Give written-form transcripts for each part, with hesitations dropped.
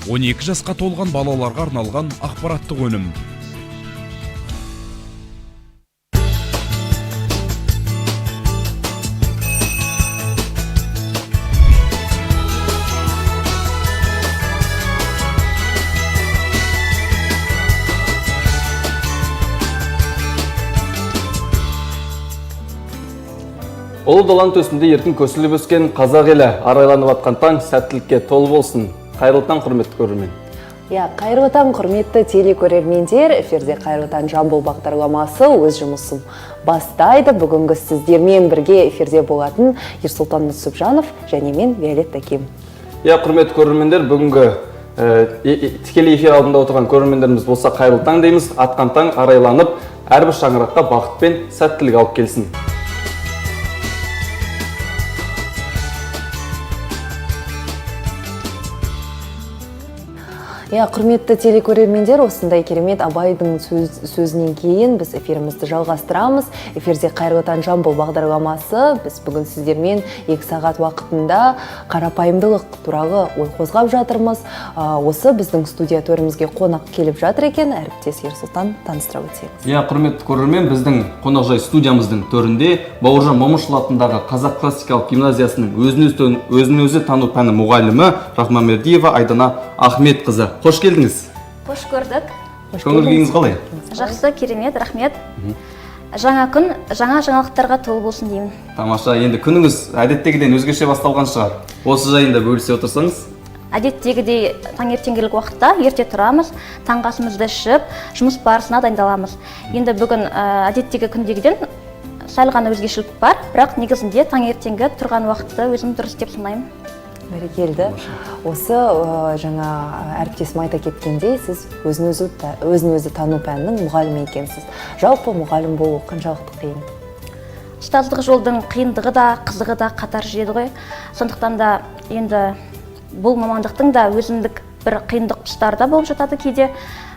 12 жасқа толған балаларға арналған ақпараттық өнім. Ұлы даланың төсінде еркін көсіліп өскен қазақ елі арайланып атқан таң сәттілікке толы болсын. Қайырлы таң, құрметті көрермен. Қайырлы таң, құрметті телекөрермендер. Эфирде Қайырлы таң Жамбыл бағдарламасы өз жұмысын бастайды. Бүгінгі сіздермен бірге эфирде болатын Ерсұлтан Нүсіпжанов және мен Виолетта Ким. Құрметті көрермендер, бүгінгі тікелей эфир алдында отырған көрермендеріміз болса қайырлы таң дейміз. Атқан таң арайланып, әрбір шаңыраққа бақыт пен сәттілік алып келсін. Құрметті телекөрермендер, осындай керемет Абайдың сөзінен кейін біз эфирімізді жалғастырамыз. Эфирде Қайырлы таң Жамбыл бағдарламасы. Біз бүгін сіздермен 2 сағат уақытында қарапайымдылық туралы ой қозғап жатырмыз. Осы біздің студия төрімізге қонақ келіп жатыр екен. Әріптес Ерсұлтан, таныстыра өтсеңіз. Құрметті көрермен, біздің қонақжай студиямыздың төрінде Бауыржан Момышұлы атындағы Қазақ классикалық гимназиясының өзін-өзі тану пәні мұғалімі Рахманбердиева Айдана Ахметқызы. Қош келдіңіз. Қош көрдік. Көңіл күйіңіз қалай? Жақсы, керемет, рахмет. Жаңа күн, жаңа жаңалықтарға толы болсын деймін. Тамаша, енді күніңіз әдеттегіден өзгеше басталған шығар. Осы жайында бөлісе отырсаңыз? Әдеттегідей таңертеңгілік уақытта ерте тұрамыз, таңғы асымызды ішіп, жұмыс барысына дайындаламыз. Енді бүгін әдеттегі күндегіден сәл ғана өзгешелік бар, бірақ негізінде таңертеңгі тұрған уақытты өзім дұрыс деп санаймын. Бәрекелді. Осы жаңа әріптесім айта кеткендей, сіз өзін-өзі тану пәнінің мұғалімі екенсіз. Жалпы мұғалім болу қаншалықты қиын? Ұстаздық жолдың қиындығы да, қызығы да қатар жүреді ғой. Сондықтан да енді бұл мамандықтың да өзіндік бір қиындық тұстары да болып жатады кейде.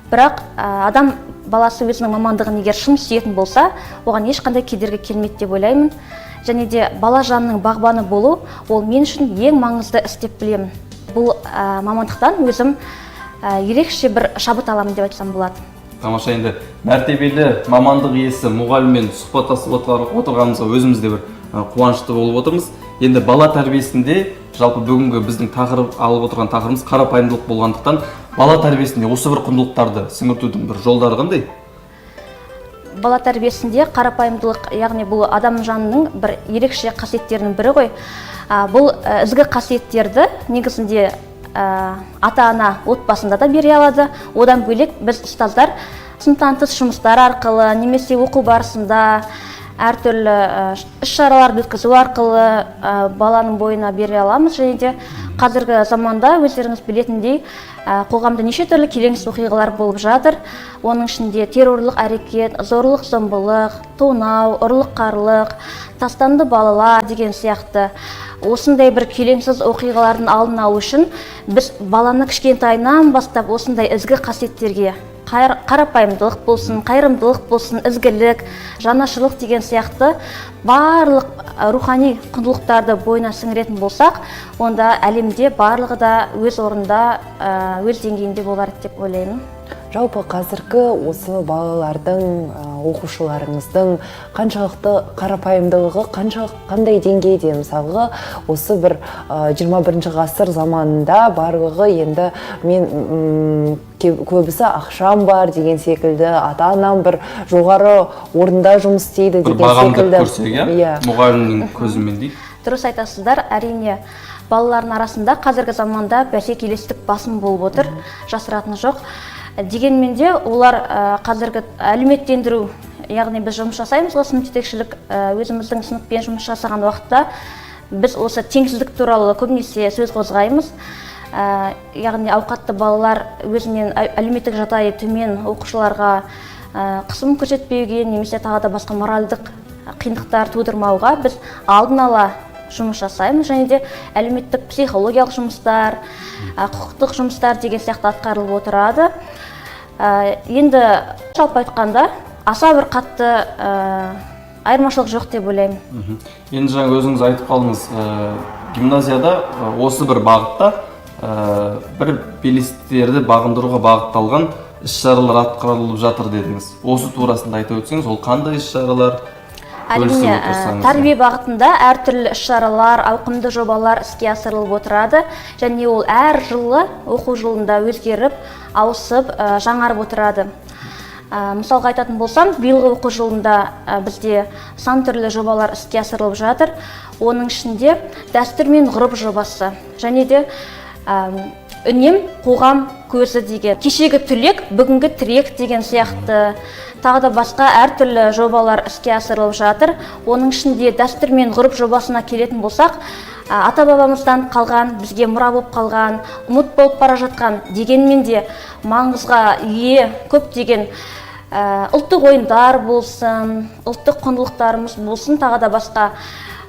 Бірақ адам баласы өзінің мамандығын егер шын сүйетін болса, оған ешқандай кедергі келмейді деп ойлаймын. Және де бала жанның бағбаны болу, ол мен үшін ең маңызды іс деп білемін. Бұл мамандықтан өзім ерекше бір шабыт аламын деп айтсам болады. Тамаша, енді мәртебелі мамандық иесі мұғаліммен сұхбаттасып отырғанымызға өзіміз де бір қуанышты болып отырмыз. Енді бала тәрбиесінде жалпы бүгінгі біздің алып отырған тақырыбымыз қарапайымдылық болғандықтан, бала тәрбиесінде осы бір құндылықтарды сіңіртудің бір жолдары қандай? Бала тәрбиесінде қарапайымдылық, яғни бұл адам жанының бір ерекше қасиеттерінің бірі ғой. Бұл ізгі қасиеттерді негізінде ата-ана отбасында да бере алады. Одан бөлек біз ұстаздар сыныптан тыс жұмыстар арқылы, немесе оқу барысында әртүрлі іс-шараларды өткізу арқылы баланың бойына бере аламыз. Және де қазіргі заманда өздеріңіз білетіндей қоғамда неше түрлі келеңсіз оқиғалар болып жатыр. Оның ішінде террорлық әрекет, зорлық зомбылық, тонау, ұрлық-қарлық, тастанды балалар деген сияқты осындай бір келеңсіз оқиғалардың алдын алу үшін біз баланы кішкентайынан бастап осындай ізгі қасиеттерге, қарапайымдылық болсын, қайырымдылық болсын, ізгілік, жанашырлық деген сияқты барлық рухани құндылықтарды бойына сіңіретін болсақ, онда әлемде барлығы да өз орнында, өз деңгейінде болар деп ойлаймын. Жалпы қазіргі осы балалардың, оқушыларыңыздың қаншалықты қарапайымдылығы, қандай деңгейде, мысалға осы бір 21 ғасыр заманында барлығы енді мен көбісі ақшам бар деген секілді, ата-анам бір жоғары орында жұмыс істейді деген секілді. Бір бағамдап көрсек, мұғалімнің көзімен дейді. Дұрыс айтасыздар, әрине балалардың арасында қазіргі заманда бәсекелестік басым болып отыр, жасыратыны жоқ. Дегенмен де олар қазіргі әлеуметтендіру, яғни біз жұмыс жасаймыз, сынып жетекшілік өзіміздің сыныппен жұмыс жасаған уақытта біз осы теңсіздік туралы көбінесе сөз қозғаймыз. Яғни ауқатты балалар өзінен әлеуметтік жағдайы төмен оқушыларға қысым көрсетпеуге, немесе тағы да басқа моральдық қиындықтар тудырмауға біз алдын ала жұмыс жасаймыз. Және де әлеуметтік психологиялық жұмыстар, құқықтық жұмыстар деген сияқты атқарылып отырады. Енді жалпы айтқанда аса бір қатты айырмашылық жоқ деп ойлаймын. Енді жаңа өзіңіз айтып қалдыңыз, гимназияда осы бір бағытта бір белестерді бағындыруға бағытталған іс-шаралар атқарылып жатыр дедіңіз. Осы турасында айтып өтсеңіз, ол қандай іс-шаралар? Әрине, тәрбие бағытында әртүрлі іс-шаралар, ауқымды жобалар іске асырылып отырады, және ол әр жылы оқу жылында өзгеріп, ауысып, жаңарып отырады. Мысалға айтатын болсам, биылғы оқу жылында бізде сан түрлі жобалар іске асырылып жатыр. Оның ішінде дәстүр мен ғұрып жобасы, және де үнем қоғам көзі деген, кешегі түлек, бүгінгі тірек деген сияқты тағы да басқа әртүрлі жобалар іске асырылып жатыр. Оның ішінде дәстүр мен ғұрып жобасына келетін болсақ, ата-бабамыздан қалған, бізге мұра болып қалған, ұмыт болып бара жатқан дегенмен де маңызға ие көптеген ұлттық ойындар болсын, ұлттық құндылықтарымыз болсын, тағы да басқа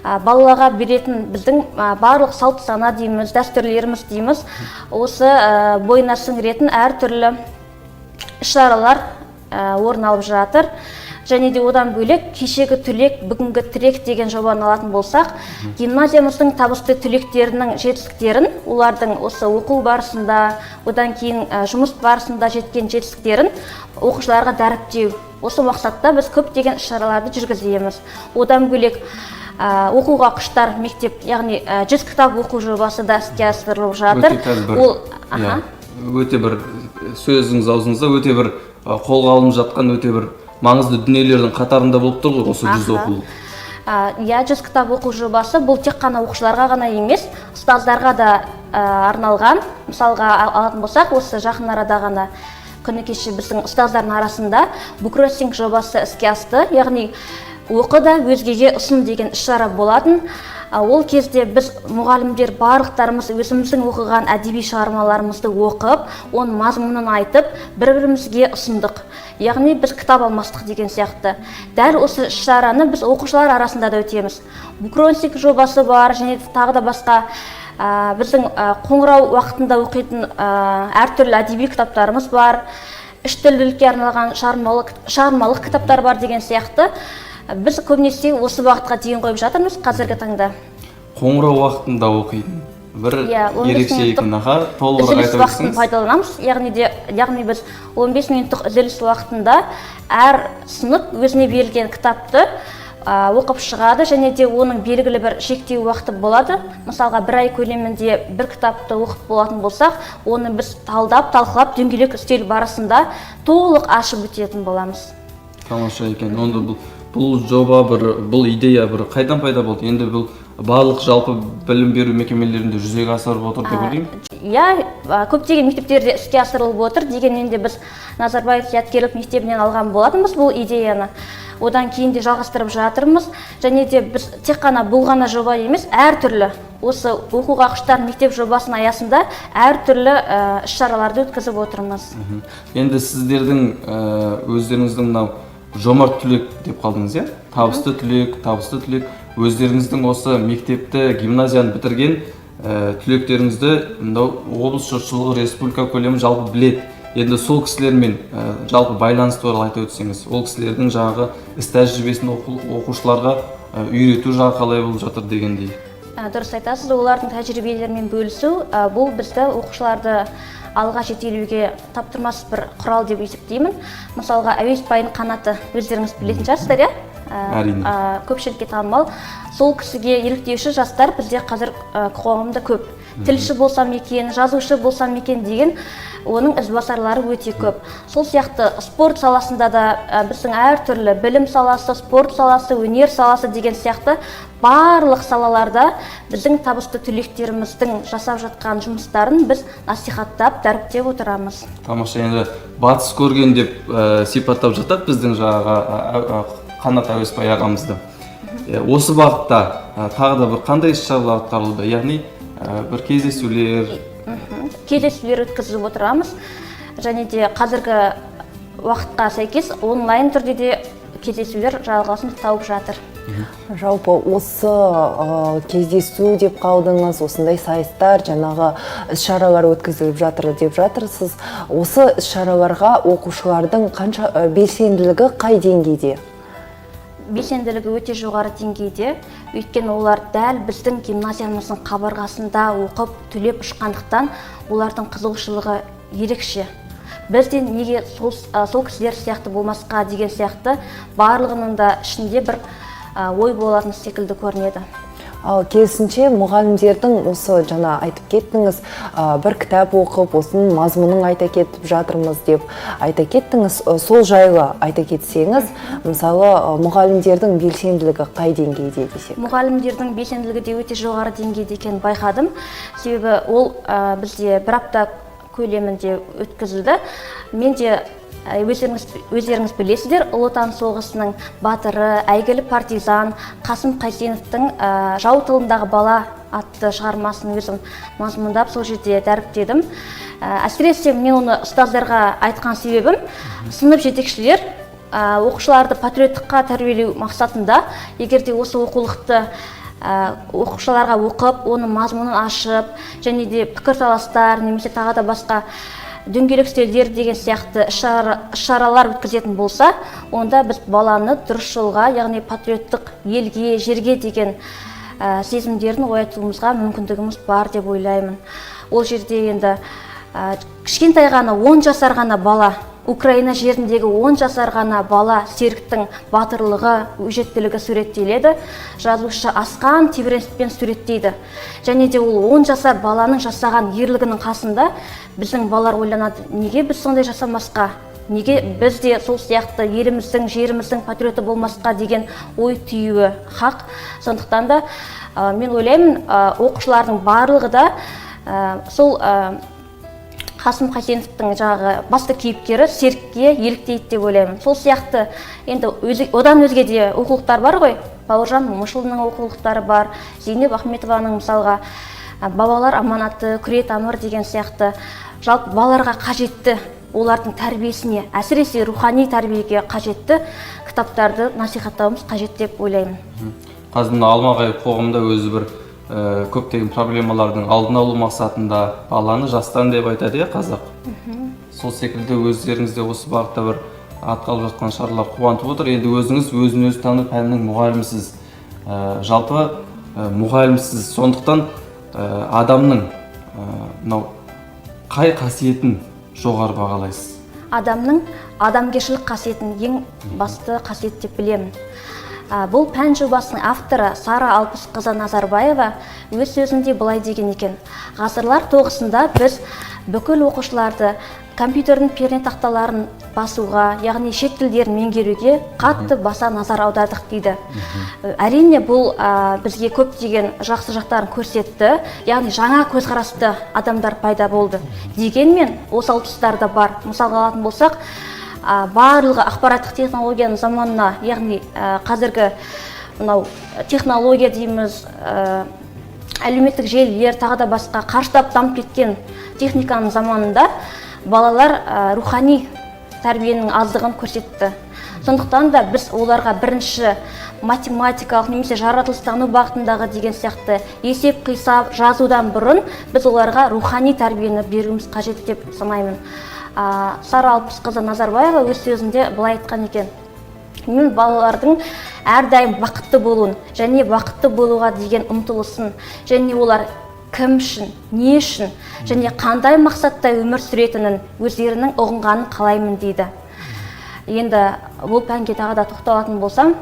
балаларға беретін біздің барлық салт сана дейміз, дәстүрлеріміз дейміз, осы бойына сіңіретін әртүрлі іс-шаралар орын алып жатыр. Және де одан бөлек кешегі түлек, бүгінгі тірек деген жобаны алатын болсақ, гимназиямыздың табысты түлектерінің жетістіктерін, олардың осы оқу барысында, одан кейін жұмыс барысында жеткен жетістіктерін оқушыларға дәріптеу. Осы мақсатта біз көптеген іс-шараларды жүргіземіз. Одан бөлек оқуға құштар мектеп, яғни 100 кітап оқу жобасы да іске асырылып жатыр. Өте бір сөзіңіз аузыңызда өте бір қолға алынып жатқан өте бір маңызды дүниелердің қатарында болып тұр ғой осы 100 оқулық. 100 кітап оқу жобасы бұл тек қана оқушыларға ғана емес, ұстаздарға да арналған. Мысалға алатын болсақ, осы жақын арада ғана күні кеше біздің ұстаздардың арасында буккроссинг жобасы іске асты, яғни оқы да өзгеге ұсын деген іс-шара болатын. Ол кезде біз мұғалімдер барлықтарымыз өзіміздің оқыған әдеби шығармаларымызды оқып, оның мазмұнын айтып, бір-бірімізге ұсындық. Яғни біз кітап алмастық деген сияқты. Дәл осы іс-шараны біз оқушылар арасында да өтеміз. Буккроссинг жобасы бар, және тағы да басқа біздің қоңырау уақытында оқитын әртүрлі әдеби кітаптарымыз бар. Үш тілділікке арналған шығармалық кітаптар бар деген сияқты. Біз көбінесе осы бағытқа дейін қойып жатырмыз қазіргі таңда. Қоңырау уақытында оқитын бір ерекше екен, толығырақ үзіліс уақытын пайдаланамыз. Яғни біз 15 минуттық үзіліс уақытында әр сынып өзіне берілген кітапты оқып шығады, және де оның белгілі бір шектеу уақыты болады. Мысалға, бір ай көлемінде бір кітапты оқып болатын болсақ, оны біз талдап, талқылап, дөңгелек үстел барысында толық ашып өтетін боламыз. Тамаша екен. Онда бұл жоба, бұл идея қайдан пайда болды? Енді бұл барлық жалпы білім беру мекемелерінде жүзеге асырып отыр деп ойлаймын. Көптеген мектептерде іске асырылып отыр. Дегенмен де біз Назарбаев зияткерлік мектебінен алған болатынбыз бұл идеяны. Одан кейін де жалғастырып жатырмыз. Және де біз тек қана бұл ғана жоба емес, әртүрлі осы оқуға құштар мектеп жобасының аясында әртүрлі іс-шараларды өткізіп отырмыз. Енді сіздердің өздеріңіздің мынау жомарт түлек деп қалдыңыз, табысты түлек, өздеріңіздің осы мектепті, гимназияны бітірген түлектеріңізді облыс жұртшылығы, республика көлемі жалпы біледі. Енді сол кісілермен жалпы байланыс туралы айтып өтсеңіз, ол кісілердің жаңағы іс тәжірибесін оқушыларға үйрету жағы қалай болып жатыр дегендей. Дұрыс айтасыз, олардың тәжірибелерімен бөлісу, бұл бізді оқушыларды алға жетелеуге таптырмас бір құрал деп есептеймін. Мысалға, Әуесбайдың қанаты өздеріңіз білетін шығарсыздар, көпшілікке танымал. Сол кісіге еліктеуші жастар бізде қазір қоғамда көп. Тілші болсам екен, жазушы болсам екен деген оның ізбасарлары өте көп. Сол сияқты спорт саласында да біздің әртүрлі білім саласы, спорт саласы, өнер саласы деген сияқты барлық салаларда біздің табысты түлектеріміздің жасап жатқан жұмыстарын біз насихаттап, дәріптеп отырамыз. Тамаша, енді батыс көрген деп сипаттап жатады біздің жаңағы Қанат Әуесбай ағамызды. Осы бағытта тағы да бір қандай іс-шаралар атқарылуда, яғни бір кездесулер өткізіп отырамыз, және де қазіргі уақытқа сәйкес онлайн түрде де кездесулер жалғасын тауып жатыр. Жалпы осы кездесу деп қалдыңыз, осындай сайыстар, жаңағы іс-шаралар өткізіліп жатыр деп жатырсыз. Осы іс-шараларға оқушылардың қанша белсенділігі қай деңгейде? белсенділігі өте жоғары деңгейде, өйткені олар дәл біздің гимназиямыздың қабырғасында оқып, түлеп ұшқандықтан олардың қызығушылығы ерекше. Бізден неге сол кісілер сияқты болмасқа деген сияқты барлығының да ішінде бір ой болатын секілді көрінеді. Ал керісінше мұғалімдердің осы жаңа айтып кеттіңіз, бір кітап оқып, осының мазмұнын айта кетіп жатырмыз деп айта кеттіңіз. Сол жайлы айта кетсеңіз, мысалы мұғалімдердің белсенділігі қай деңгейде десек? Мұғалімдердің белсенділігі де өте жоғары деңгейде екенін байқадым. Себебі ол бізде бір апта көлемінде өткізілді. Мен де өздеріңіз білесіздер, Ұлы Отан соғысының батыры, әйгілі партизан Қасым Қайсеновтің «Жау тылындағы бала» атты шығармасын өзім мазмұндап сол жерде дәріптедім. Әсіресе мен оны ұстаздарға айтқан себебім, сынып жетекшілер оқушыларды патриоттыққа тәрбиелеу мақсатында, егерде осы оқулықты оқушыларға оқып, оны мазмұнын ашып, және де пікірталастар немесе тағы да басқа дөңгелек үстелдер деген сияқты шаралар өткізетін болса, онда біз баланы дұрыс жолға, яғни патриоттық елге, жерге деген сезімдерін оятуымызға мүмкіндігіміз бар деп ойлаймын. Ол жерде енді кішкентай ғана 10 жасар ғана бала, Украина жеріндегі 10 жасар ғана бала серіктің батырлығы, өжеттілігі суреттеледі. Жазушы асқан тебіреніспен суреттейді. Және де ол 10 жасар баланың жасаған ерлігінің қасында біздің балалар ойланады, неге біз сондай жасамасқа? Неге біз де сол сияқты еліміздің, жеріміздің патриоты болмасқа деген ой түюі хақ. Сондықтан да мен ойлаймын, оқушылардың барлығы да сол Қасым Қайсеновтың жаңағы басты кейіпкері серікке еліктейді деп ойлаймын. Сол сияқты енді одан өзге де оқулықтар бар ғой. Бауыржан Момышұлының оқулықтары бар, Зейнеп Ахметованың мысалға «Бабалар аманаты», «Күре тамыр» деген сияқты жалпы балаларға қажетті, олардың тәрбиесіне, әсіресе рухани тәрбиеге қажетті кітаптарды насихаттауымыз қажет деп ойлаймын. Қазір Алмағай қоғамда өзі бір көптеген проблемалардың алдын алу мақсатында баланы жастан деп айтады қазақ. Сол секілді өздеріңізде осы бағытта бір атқалып жатқан шаралар қуантып отыр. Енді өзіңіз өзін-өзі тану пәнінің мұғалімісіз. Жалпы мұғалімсіз. Сондықтан адамның қай қасиетін жоғары бағалайсыз? Адамның адамгершілік қасиетін ең басты қасиет деп білемін. Бұл пән жобасының авторы Сара Алпысқызы Назарбаева өз сөзінде былай деген екен: ғасырлар тоғысында біз бүкіл оқушыларды компьютердің пернетақталарын басуға, яғни шет тілдерін меңгеруге қатты баса назар аудардық дейді. Әрине бұл бізге көптеген жақсы жақтарын көрсетті, яғни жаңа көзқарасты адамдар пайда болды. Дегенмен осал тұстары да бар. Мысалға алатын болсақ, барлығы ақпараттық технологияның заманына, яғни қазіргі технология дейміз, әлеуметтік желілер, тағы да басқа қарыштап дамып кеткен техниканың заманында балалар рухани тәрбиенің аздығын көрсетті. Сондықтан да біз оларға бірінші математикалық немесе жаратылыстану бағытындағы деген сияқты есеп қисап жазудан бұрын біз оларға рухани тәрбиені беруіміз қажет деп санаймын. Сара Алпысқызы Назарбаева өз сөзінде былай айтқан екен: мен балалардың әрдайым бақытты болуын және бақытты болуға деген ұмтылысын, және олар кім үшін, не үшін және қандай мақсатта өмір сүретінін өздерінің ұғынғанын қалаймын дейді. Енді бұл пәнге тағы да тоқталатын болсам,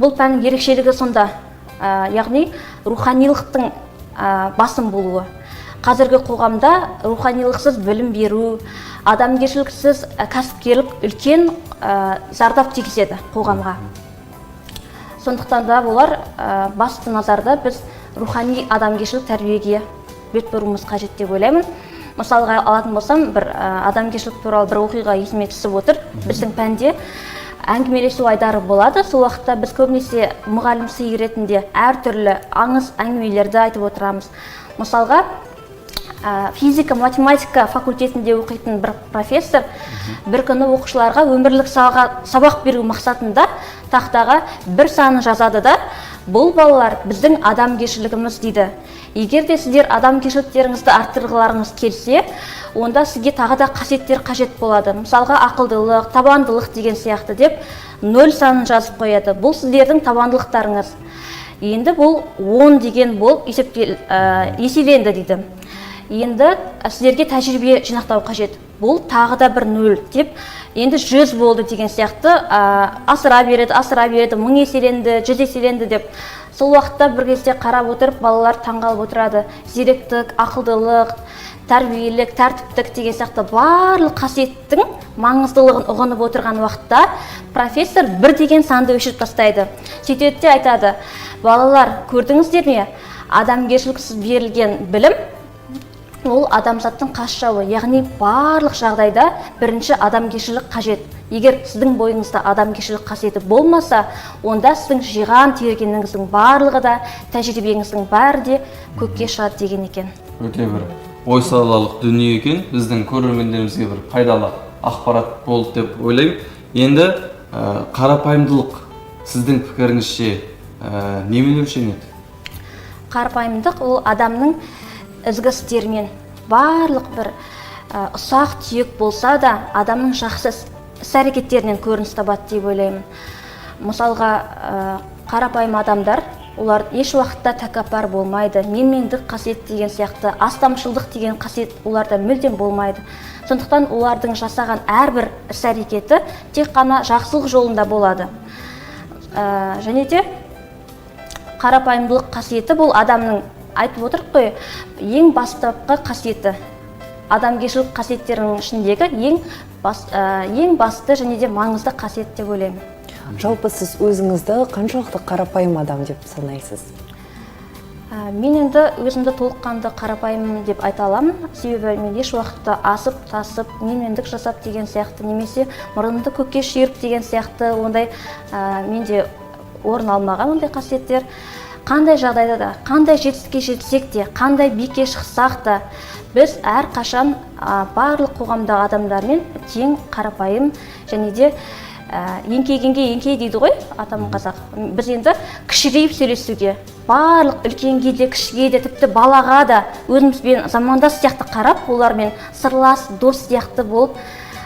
бұл пәннің ерекшелігі сонда, яғни руханилықтың басым болуы. Қазіргі қоғамда руханилықсыз білім беру, адамгершіліксіз кәсіпкерлік үлкен зардап тигізеді қоғамға. Сондықтан да олар басты назарда біз рухани адамгершілік тәрбиеге бет бұруымыз қажет деп ойлаймын. Мысалға алатын болсам, бір адамгершілік туралы бір оқиға есіме түсіп отыр. Біздің пәнде әңгімелесу айдары болады. Сол уақытта біз көбінесе мұғалім сыйы ретінде әртүрлі аңыз әңгімелерді айтып отырамыз. Мысалға, физика математика факультетінде оқитын бір профессор бір күні оқушыларға өмірлік сабақ беру мақсатында тақтаға бір санын жазады да, бұл балалар біздің адамгершілігіміз дейді. Егер де сіздер адамгершіліктеріңізді арттырғыларыңыз келсе, онда сізге тағы да қасиеттер қажет болады. Мысалға ақылдылық, табандылық деген сияқты деп 0 санын жазып қояды. Бұл сіздердің табандылықтарыңыз. Енді бұл 10 деген болып еселенді дейді. Енді сіздерге тәжірибе жинақтау қажет. Бұл тағы да бір 0 деп, енді 100 болды деген сияқты асыра береді, 1000 еселенді, 100 еселенді деп. Сол уақытта бір кезде қарап отырып, балалар таңғалып отырады. Зеректік, ақылдылық, тәрбиелік, тәртіптік деген сияқты барлық қасиеттің маңыздылығын ұғынып отырған уақытта профессор 1 деген санды өшіріп тастайды. Сөйтеді де айтады: балалар, көрдіңіздер ме? Адамгершіліксіз берілген білім ол адамзаттың қас жауы, яғни барлық жағдайда бірінші адамгершілік қажет. Егер сіздің бойыңызда адамгершілік қасиеті болмаса, онда сіздің жиған тергеніңіздің барлығы да, тәжірибеңіздің бәрі де көкке шығады деген екен. Өте бір ой салалық дүние екен, біздің көрермендерімізге бір пайдалы ақпарат болды деп ойлаймын. Енді қарапайымдылық сіздің пікіріңізше немен өлшенеді? Қарапайымдылық ол адамның ізгі істермен, барлық бір ұсақ түйек болса да адамның жақсы іс-әрекеттерінен көрініс табады деп ойлаймын. Мысалға, қарапайым адамдар, олар еш уақытта тәкаппар болмайды, менмендік қасиет деген сияқты, астамшылдық деген қасиет оларда мүлдем болмайды. Сондықтан олардың жасаған әрбір іс-әрекеті тек қана жақсылық жолында болады. Және де қарапайымдылық қасиеті бұл адамның, айтып отырық қой, ең бастапқы қасиеті. Адамгершілік қасиеттерінің ішіндегі ең басты және де маңызды қасиет деп ойлаймын. Жалпы сіз өзіңізді қаншалықты қарапайым адам деп санайсыз? Мен енді өзімді толыққанды қарапайым деп айта аламын. Себебі мен еш уақытта асып, тасып, менмендік жасап деген сияқты, немесе мұрнымды көкке шүйіріп деген сияқты ондай менде орын алмаған ондай қасиеттер. Қандай жағдайда да, қандай жетістікке жетсек те, қандай биікке шықсақ та, біз әр қашан барлық қоғамдағы адамдармен тең қарапайым және де еңкейгенге еңкей дейді ғой атам қазақ. Біз енді кішірейіп сөйлесуге, барлық үлкенге де, кішіге де, тіпті балаға да өзімізбен замандас сияқты қарап, олармен сырлас, дос сияқты болып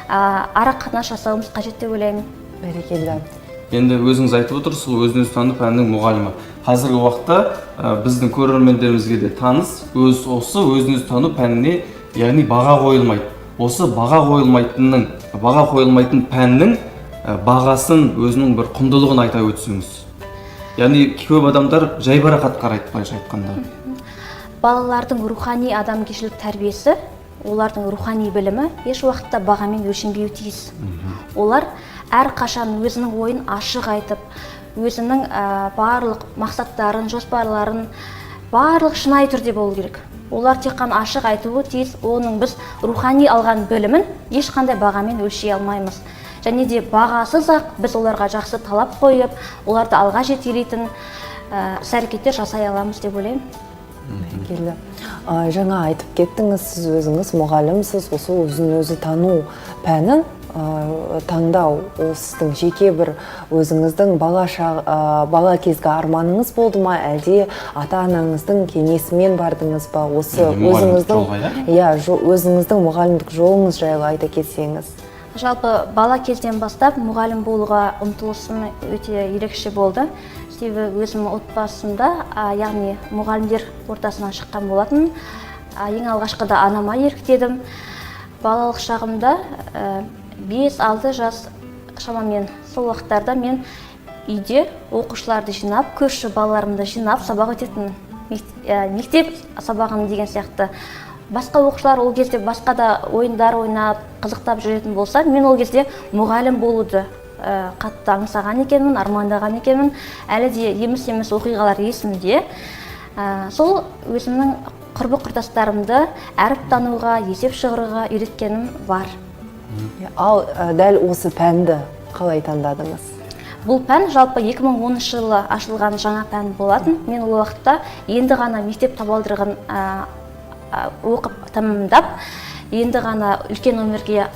ара қатынас жасауымыз қажет деп ойлаймын. Бәрекелді. Енді өзіңіз айтып отырсыз, өзіңіз тану пәнінің мұғалімі. Қазіргі уақытта біздің көрермендерімізге де таныс, осы өзіңіз тану пәніне, яғни баға қойылмайды. Осы баға қойылмайтын пәннің бағасын, өзінің бір құндылығын айта өтсеңіз. Яғни көп адамдар жайбарақат қарайды, былайша айтқанда. Балалардың рухани адамгершілік тәрбиесі, олардың рухани білімі еш уақытта бағамен өлшенбеуі тиіс. Олар әр қашан өзінің ойын ашық айтып, өзінің барлық мақсаттарын, жоспарларын барлық шынайы түрде болу керек. Олар тек қана ашық айтуы тиіс, оның біз рухани алған білімін ешқандай бағамен өлшей алмаймыз. Және де бағасыз ақ біз оларға жақсы талап қойып, оларды алға жетелейтін іс-әрекеттер жасай аламыз деп ойлаймын. Бәрекелді. Жаңа айтып кеттіңіз, сіз өзіңіз мұғалімсіз, осы өзін-өзі тану пәнін таңдау, ол сіздің жеке бір өзіңіздің бала кезгі арманыңыз болды ма, әлде ата-анаңыздың кеңесімен бардыңыз ба? Осы өзіңіздің мұғалімдік жолыңыз жайлы айта кетсеңіз. Жалпы бала кезден бастап мұғалім болуға ұмтылысым өте ерекше болды. Себебі өзім отбасымда, яғни мұғалімдер ортасынан шыққан болатын. Ең алғашқыда анама еріктедім. Балалық шағымда 5-6 жас шамамен сол уақыттарда мен үйде оқушыларды жинап, көрші балаларымды жинап сабақ өтетін. Мектеп сабағын деген сияқты. Басқа оқушылар ол кезде басқа да ойындар ойнап, қызықтап жүретін болса, мен ол кезде мұғалім болуды қатты аңсаған екенмін, армандаған екенмін. Әлі де еміс-еміс оқиғалар есімде. Сол өзімнің құрбы-құрдастарымды әріп тануға, есеп шығыруға үйреткенім бар. Ал дәл осы пәнді қалай таңдадыңыз? Бұл пән жалпы 2010 жылы ашылған жаңа пән болатын. Мен ол уақытта енді ғана мектеп табалдырығын оқып тәмамдап енді ғана үлкен өмірге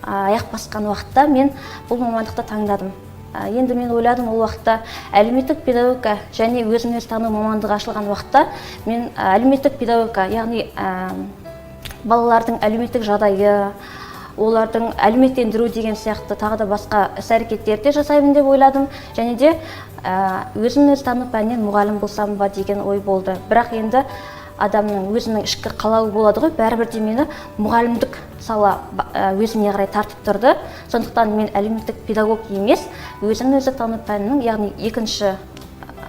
аяқ басқан уақытта мен бұл мамандықты таңдадым. Енді мен ойладым, ол уақытта әлеуметтік педагогика және өзін-өз тану мамандығы ашылған уақытта мен әлеуметтік педагогика, яғни балалардың әлеуметтік жағдайы, олардың әлеуметтендіру деген сияқты тағы да басқа іс-әрекеттерді жасаймын деп ойладым, және де өзін-өз тану пәнінен мұғалім болсам ба деген ой болды. Бірақ енді адамның өзінің ішкі қалауы болады ғой, бәрібір де мені мұғалімдік сала өзіне қарай тартып тұрды. Сондықтан мен әлеуметтік педагог емес, өзін-өзі тану пәнінің, яғни екінші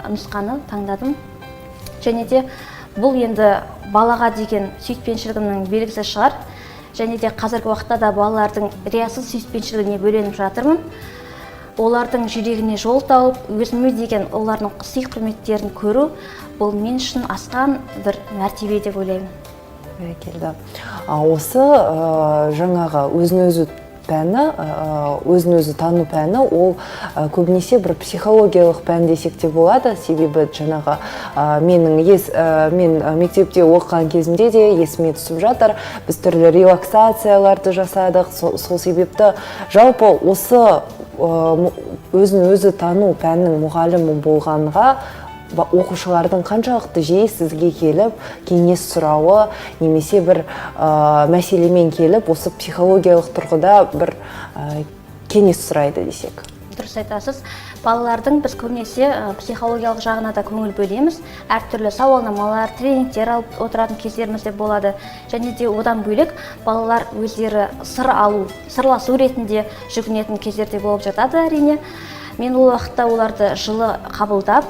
нұсқаны таңдадым. Және де бұл енді балаға деген сүйіспеншілігімнің белгісі шығар. Және де қазіргі уақытта да балалардың риясыз сүйіспеншілігіне бөленіп жатырмын. Олардың жүрегіне жол тауып, өзіме деген олардың сый құрметтерін көру, бұл мен үшін асқан бір мәртебе деп ойлаймын. Бәрекелді. Осы жаңағы өзін-өзі пәні, өзін-өзі тану пәні, ол көбінесе бір психологиялық пән десек те болады. Себебі жаңағы мен мектепте оқыған кезімде де есіме түсіп жатыр. Біз түрлі релаксацияларды жасадық. Сол себепті жалпы осы өзін-өзі тану пәнінің мұғалімі болғанға оқушылардың қаншалықты жиі сізге келіп кеңес сұрауы, немесе бір мәселемен келіп осы психологиялық тұрғыда бір кеңес сұрайды десек? Дұрыс айтасыз. Балалардың біз көбінесе психологиялық жағына да көңіл бөлеміз. Әртүрлі сауалнамалар, тренингтер алып отыратын кездеріміз де болады. Және де одан бөлек балалар өздері сырласу ретінде жүгінетін кездерде болып жатады әрине. Мен ол уақытта оларды жылы қабылдап,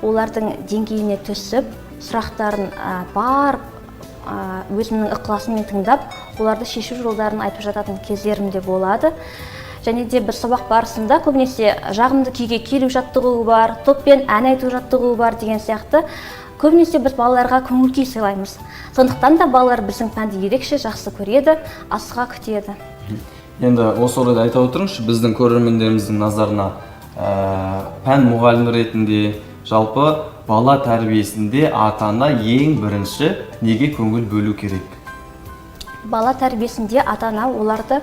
олардың деңгейіне түсіп, сұрақтарын барып, өзімнің ықыласыммен тыңдап, оларды шешу жолдарын айтып жататын кездерім де болады. Және де бір сабақ барысында көбінесе жағымды күйге келу жаттығуы бар, топпен ән айту жаттығуы бар деген сияқты көбінесе біз балаларға көңіл күй сыйлаймыз. Сондықтан да балалар біздің пәнді ерекше жақсы көреді, асыға күтеді. Енді осы орайда айта отырыңызшы, біздің көрермендеріміздің назарына пән мұғалімі ретінде жалпы бала тәрбиесінде ата-ана ең бірінші неге көңіл бөлу керек? Бала тәрбиесінде ата-ана оларды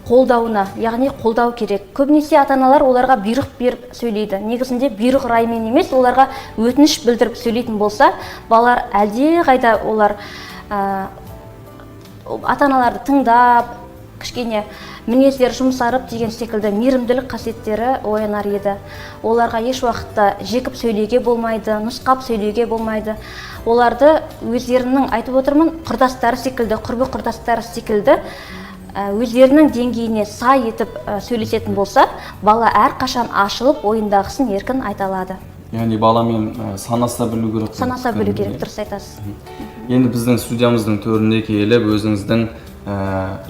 қолдауына, яғни қолдау керек. Көбінесе ата-аналар оларға бұйрық беріп сөйлейді. Негізінде бұйрық раймен емес, оларға өтініш білдіріп сөйлейтін болса, балалар әлде қайда олар ата-аналарды тыңдап, кішкене мінездер жұмсарып деген секілді мейірімділік қасиеттері оянар еді. Оларға еш уақытта жекіп сөйлеуге болмайды, нұсқап сөйлеуге болмайды. Оларды өздерінің, айтып отырмын, құрдастары секілді, құрбы құрдастары секілді өздерінің деңгейіне сай етіп сөйлесетін болса, бала әрқашан ашылып, ойындағысын еркін айта алады. Яғни баламен санаса білу керек. Санаса білу керек, дұрыс айтасыз. Енді біздің студиямыздың төріне келіп, өзіңіздің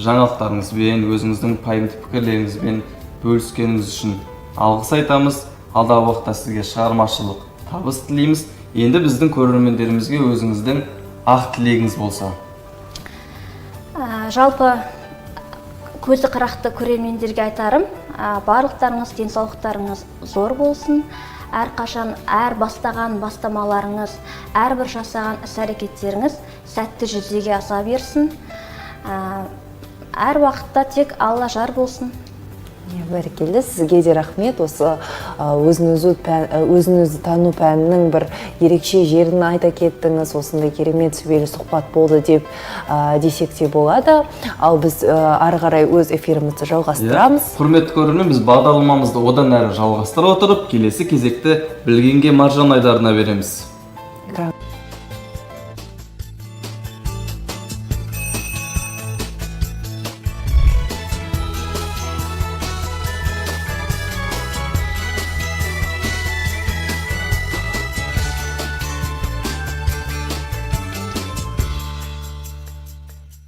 жаңалықтарыңызбен, өзіңіздің пайымды пікірлеріңізбен бөліскеніңіз үшін алғыс айтамыз. Алдағы уақытта сізге шығармашылық табыс тілейміз. Енді біздің көрермендерімізге өзіңіздің ақ тілегіңіз болса. Жалпы көзі қырақты көрермендерге айтарым, барлықтарыңыз денсаулықтарыңыз зор болсын. Әрқашан әр бастаған бастамаларыңыз, әрбір жасаған іс-әрекеттеріңіз сәтті жүзеге аса берсін. Әр уақытта тек Алла жар болсын. Бәрекелді, сізге де рахмет. Осы өзін-өзі тану пәнінің бір ерекше жерін айта кеттіңіз. Осындай керемет сүбелі сұхбат болды деп десек те болады. Ал біз ары қарай өз эфирімізді жалғастырамыз. Құрметті көрермен, біз бағдарламамызды одан әрі жалғастыра отырып, келесі кезекті білгенге маржан айдарына береміз.